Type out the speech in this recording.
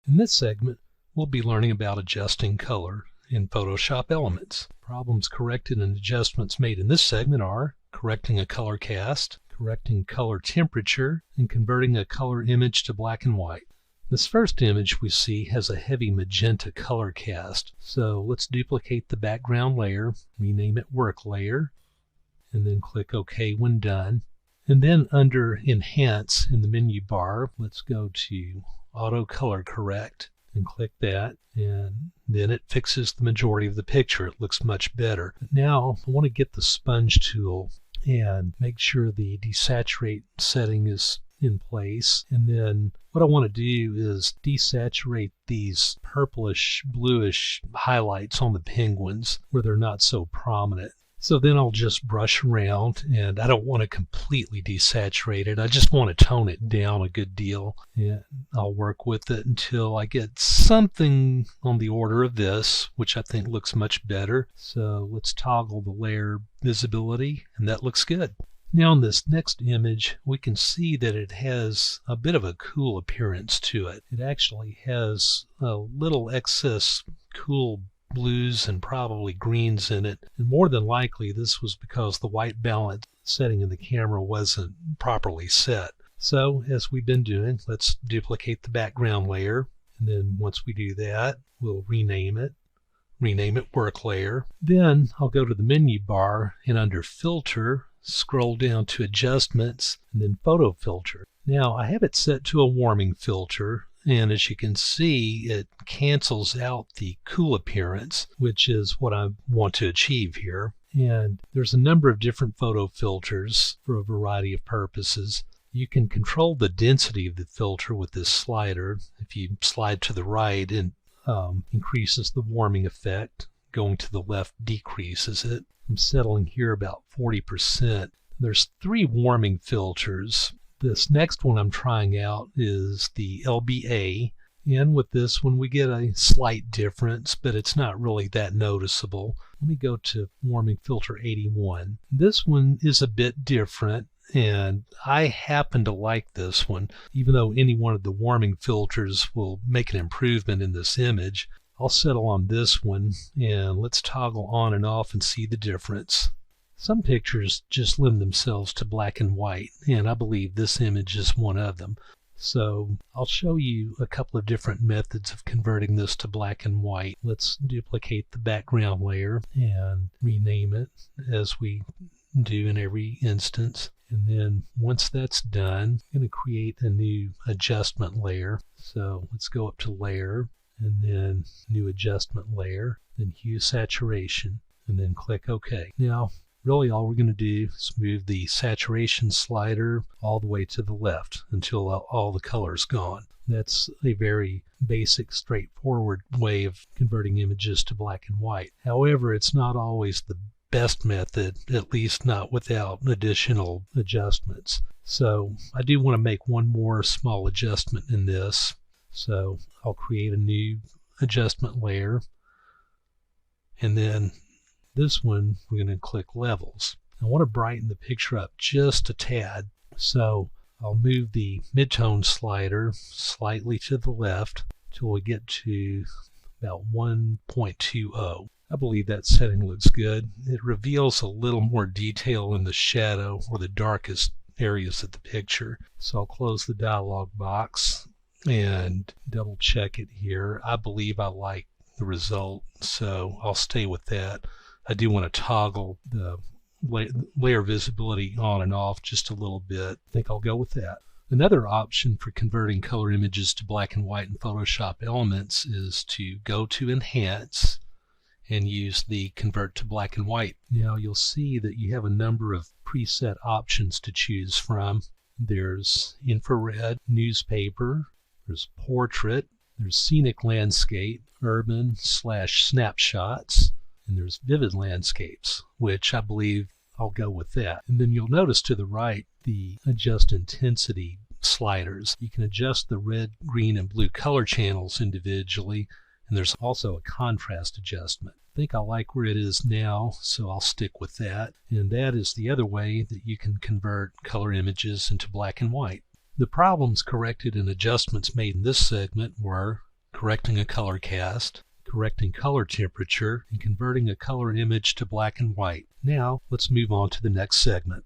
In this segment, we'll be learning about adjusting color in Photoshop Elements. Problems corrected and adjustments made in this segment are correcting a color cast, correcting color temperature, and converting a color image to black and white. This first image we see has a heavy magenta color cast, so let's duplicate the background layer, rename it Work Layer, and then click OK when done. And then under Enhance in the menu bar, let's go to Auto Color Correct and click that, and then it fixes the majority of the picture. It looks much better. But now I want to get the sponge tool and make sure the desaturate setting is in place, and then what I want to do is desaturate these purplish bluish highlights on the penguins where they're not so prominent. So then I'll just brush around, and I don't want to completely desaturate it. I just want to tone it down a good deal, and I'll work with it until I get something on the order of this, which I think looks much better. So let's toggle the layer visibility, and that looks good. Now in this next image, we can see that it has a bit of a cool appearance to it. It actually has a little excess cool blues and probably greens in it, and more than likely this was because the white balance setting in the camera wasn't properly set. So as we've been doing, let's duplicate the background layer, and then once we do that, we'll rename it Work Layer. Then I'll go to the menu bar, and under Filter, scroll down to Adjustments, and then Photo Filter. Now I have it set to a warming filter, and as you can see, it cancels out the cool appearance, which is what I want to achieve here. And there's a number of different photo filters for a variety of purposes. You can control the density of the filter with this slider. If you slide to the right, it increases the warming effect. Going to the left decreases it. I'm settling here about 40%. There's 3 warming filters. This next one I'm trying out is the LBA, and with this one we get a slight difference, but it's not really that noticeable. Let me go to warming filter 81. This one is a bit different, and I happen to like this one. Even though any one of the warming filters will make an improvement in this image, I'll settle on this one, and let's toggle on and off and see the difference. Some pictures just lend themselves to black and white, and I believe this image is one of them. So I'll show you a couple of different methods of converting this to black and white. Let's duplicate the background layer and rename it as we do in every instance. And then once that's done, I'm going to create a new adjustment layer. So let's go up to Layer, and then New Adjustment Layer, then Hue Saturation, and then click OK. Now, really all we're going to do is move the saturation slider all the way to the left until all the color is gone. That's a very basic, straightforward way of converting images to black and white. However, it's not always the best method, at least not without additional adjustments. So I do want to make one more small adjustment in this. So I'll create a new adjustment layer, and then this one we're going to click Levels. I want to brighten the picture up just a tad, so I'll move the midtone slider slightly to the left till we get to about 1.20. I believe that setting looks good. It reveals a little more detail in the shadow or the darkest areas of the picture. So I'll close the dialog box and double check it here. I believe I like the result, so I'll stay with that. I do want to toggle the layer visibility on and off just a little bit. I think I'll go with that. Another option for converting color images to black and white in Photoshop Elements is to go to Enhance and use the Convert to Black and White. Now you'll see that you have a number of preset options to choose from. There's Infrared, Newspaper, there's Portrait, there's Scenic Landscape, Urban/Snapshots, and there's Vivid Landscapes, which I believe I'll go with that. And then you'll notice to the right the Adjust Intensity sliders. You can adjust the red, green, and blue color channels individually, and there's also a contrast adjustment. I think I like where it is now, so I'll stick with that. And that is the other way that you can convert color images into black and white. The problems corrected and adjustments made in this segment were correcting a color cast, correcting color temperature, and converting a color image to black and white. Now let's move on to the next segment.